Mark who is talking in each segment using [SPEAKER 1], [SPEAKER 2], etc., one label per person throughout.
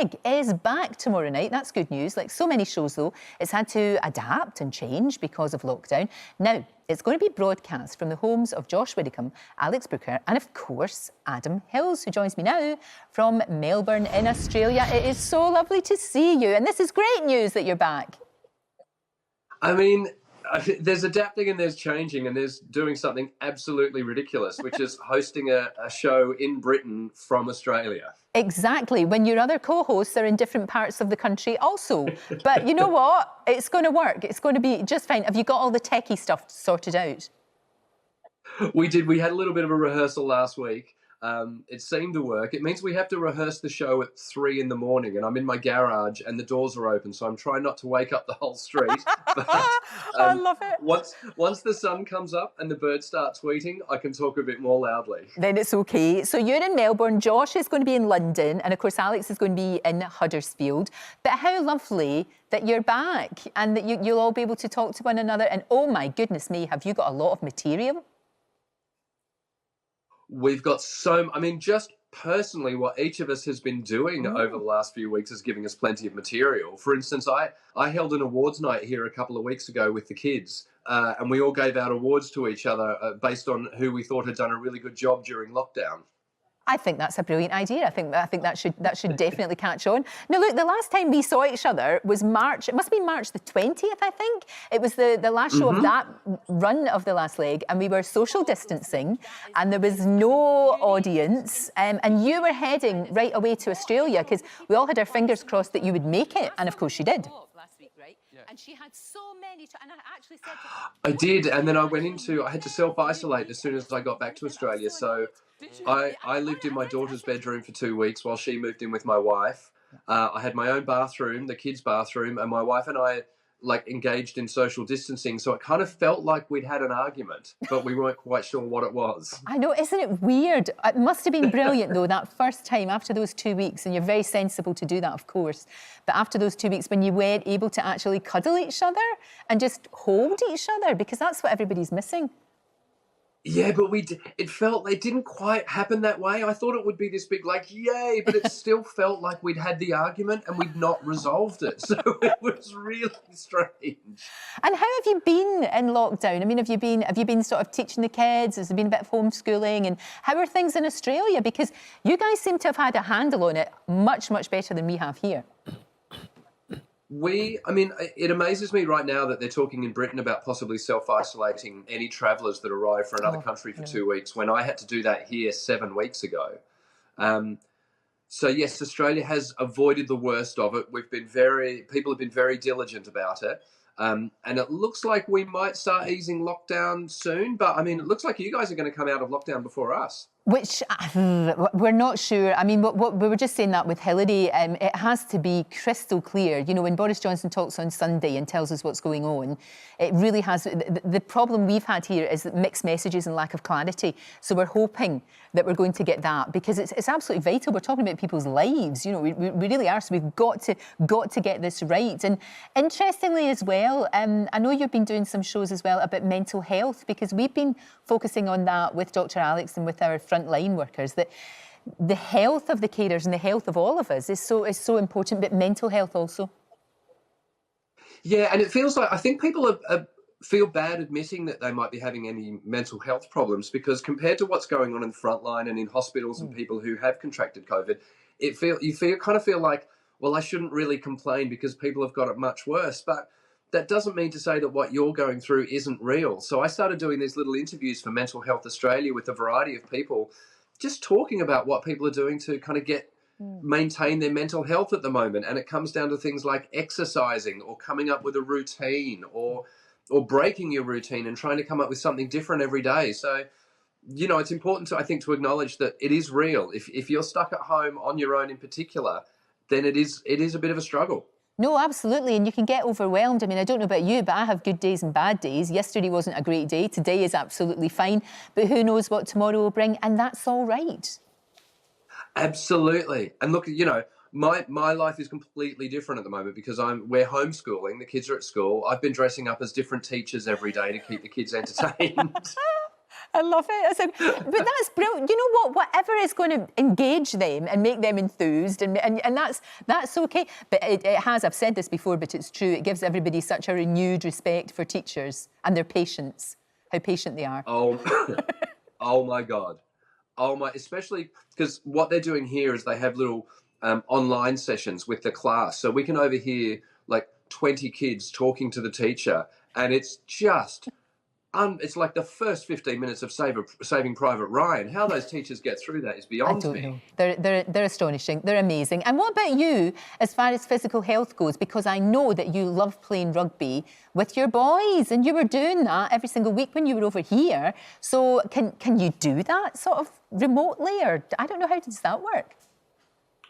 [SPEAKER 1] Gig is back tomorrow night. That's good news. Like so many shows, though, it's had to adapt and change because of lockdown. Now, it's going to be broadcast from the homes of Josh Widdicombe, Alex Brooker, and of course, Adam Hills, who joins me now from Melbourne in Australia. It is so lovely to see you, and this is great news that you're back.
[SPEAKER 2] I mean, there's adapting and there's changing and there's doing something absolutely ridiculous, which is hosting a show in Britain from Australia.
[SPEAKER 1] Exactly, when your other co-hosts are in different parts of the country also. But you know what? It's going to work. It's going to be just fine. Have you got all the techie stuff sorted out?
[SPEAKER 2] We did. We had a little bit of a rehearsal last week. It seemed to work. It means we have to rehearse the show at 3 in the morning, and I'm in my garage and the doors are open, so I'm trying not to wake up the whole street. But,
[SPEAKER 1] I love it.
[SPEAKER 2] Once the sun comes up and the birds start tweeting, I can talk a bit more loudly.
[SPEAKER 1] Then it's okay. So you're in Melbourne, Josh is going to be in London, and of course Alex is going to be in Huddersfield. But how lovely that you're back and that you'll all be able to talk to one another. And oh my goodness me, have you got a lot of material?
[SPEAKER 2] We've got just personally what each of us has been doing over the last few weeks is giving us plenty of material. For instance, I held an awards night here a couple of weeks ago with the kids, and we all gave out awards to each other based on who we thought had done a really good job during lockdown. I
[SPEAKER 1] think that's a brilliant idea. I think that should definitely catch on. Now, look, the last time we saw each other was March. It must be March the 20th, I think. It was the last show of that run of the last leg, and we were social distancing, and there was no audience. And you were heading right away to Australia because we all had our fingers crossed that you would make it, and of course you did. And she had so many, and I actually said to her,
[SPEAKER 2] I did, and then I had to self-isolate as soon as I got back to Australia. So I lived in my daughter's bedroom for 2 weeks while she moved in with my wife. I had my own bathroom, the kids' bathroom, and my wife and I engaged in social distancing. So it kind of felt like we'd had an argument, but we weren't quite sure what it was.
[SPEAKER 1] I know, isn't it weird? It must have been brilliant, though, that first time after those 2 weeks, and you're very sensible to do that, of course. But after those 2 weeks, when you were able to actually cuddle each other and just hold each other, because that's what everybody's missing.
[SPEAKER 2] Yeah, but it felt it didn't quite happen that way. I thought it would be this big, yay, but it still felt like we'd had the argument and we'd not resolved it. So it was really strange.
[SPEAKER 1] And how have you been in lockdown? I mean, have you been sort of teaching the kids? Has there been a bit of homeschooling? And how are things in Australia? Because you guys seem to have had a handle on it much, much better than we have here.
[SPEAKER 2] It amazes me right now that they're talking in Britain about possibly self-isolating any travellers that arrive for another country for 2 weeks, when I had to do that here 7 weeks ago. So yes, Australia has avoided the worst of it. People have been very diligent about it. And it looks like we might start easing lockdown soon, but it looks like you guys are going to come out of lockdown before us.
[SPEAKER 1] Which, we're not sure. I mean, what we were just saying that with Hillary, it has to be crystal clear. You know, when Boris Johnson talks on Sunday and tells us what's going on, it really has... The problem we've had here is mixed messages and lack of clarity. So we're hoping that we're going to get that, because it's absolutely vital. We're talking about people's lives, you know, we really are. So we've got to get this right. And interestingly as well, I know you've been doing some shows as well about mental health, because we've been focusing on that with Dr. Alex and with our frontline workers, that the health of the carers and the health of all of us is so important, but mental health also.
[SPEAKER 2] Yeah, and it feels like, I think people feel bad admitting that they might be having any mental health problems, because compared to what's going on in the front line and in hospitals and people who have contracted COVID, you kind of feel like, well, I shouldn't really complain because people have got it much worse. But that doesn't mean to say that what you're going through isn't real. So I started doing these little interviews for Mental Health Australia with a variety of people, just talking about what people are doing to kind of maintain their mental health at the moment. And it comes down to things like exercising or coming up with a routine or breaking your routine and trying to come up with something different every day. So, you know, it's important to acknowledge that it is real. If you're stuck at home on your own in particular, then it is a bit of a struggle.
[SPEAKER 1] No, absolutely, and you can get overwhelmed. I mean, I don't know about you, but I have good days and bad days. Yesterday wasn't a great day. Today is absolutely fine. But who knows what tomorrow will bring, and that's all right.
[SPEAKER 2] Absolutely. And look, you know, my life is completely different at the moment because we're homeschooling. The kids are at school. I've been dressing up as different teachers every day to keep the kids entertained.
[SPEAKER 1] I love it. But that's brilliant. You know what? Whatever is going to engage them and make them enthused, and that's okay. But it has, I've said this before, but it's true. It gives everybody such a renewed respect for teachers and their patience, how patient they are.
[SPEAKER 2] Oh, oh my God. Oh my, especially because what they're doing here is they have little online sessions with the class. So we can overhear like 20 kids talking to the teacher, and it's just... it's like the first 15 minutes of Saving Private Ryan. How those teachers get through that is beyond me.
[SPEAKER 1] Know. They're astonishing. They're amazing. And what about you, as far as physical health goes? Because I know that you love playing rugby with your boys, and you were doing that every single week when you were over here. So can you do that sort of remotely, or I don't know, how does that work?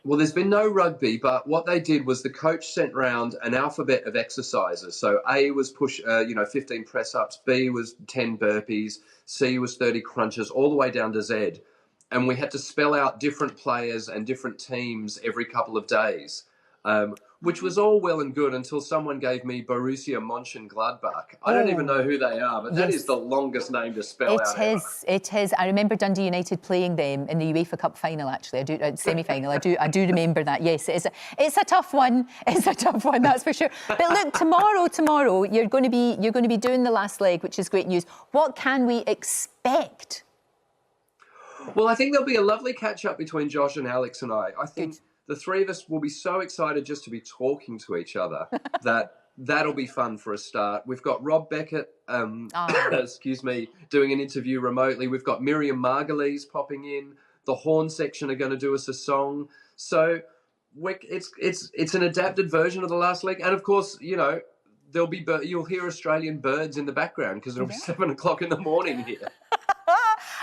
[SPEAKER 2] Well, there's been no rugby, but what they did was the coach sent round an alphabet of exercises. So A was 15 press-ups, B was 10 burpees, C was 30 crunches, all the way down to Z. And we had to spell out different players and different teams every couple of days, which was all well and good until someone gave me Borussia Mönchengladbach. I don't even know who they are, but that is the longest name to spell out ever.
[SPEAKER 1] It is. I remember Dundee United playing them in the UEFA Cup final, actually. I do semi-final. I do remember that. Yes, it is. It's a tough one. It's a tough one, that's for sure. But look, tomorrow you're going to be doing the last leg, which is great news. What can we expect?
[SPEAKER 2] Well, I think there'll be a lovely catch-up between Josh and Alex and I. I think the three of us will be so excited just to be talking to each other that'll be fun for a start. We've got Rob Beckett, doing an interview remotely. We've got Miriam Margolyes popping in. The Horn section are going to do us a song. So it's an adapted version of the last leg. And of course, you know, you'll hear Australian birds in the background because it'll be 7 o'clock in the morning here.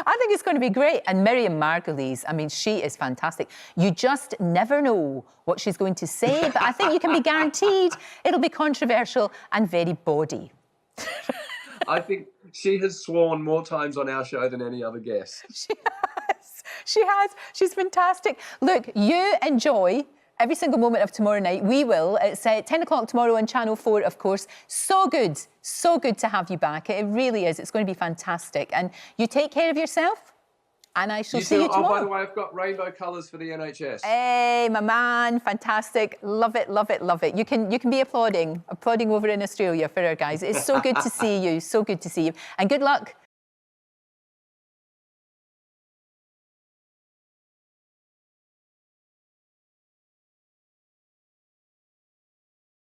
[SPEAKER 1] I think it's going to be great. And Miriam Margolyes, I mean, she is fantastic. You just never know what she's going to say, but I think you can be guaranteed it'll be controversial and very bawdy.
[SPEAKER 2] I think she has sworn more times on our show than any other guest.
[SPEAKER 1] She has. She's fantastic. Look, you enjoy every single moment of tomorrow night. We will. It's 10 o'clock tomorrow on Channel 4, of course. So good to have you back. It really is. It's going to be fantastic. And you take care of yourself, and I shall see you tomorrow.
[SPEAKER 2] Oh, by the way, I've got rainbow colours for the NHS.
[SPEAKER 1] Hey, my man, fantastic. Love it, love it, love it. You can be applauding over in Australia for our guys. It's so good to see you, so good to see you. And good luck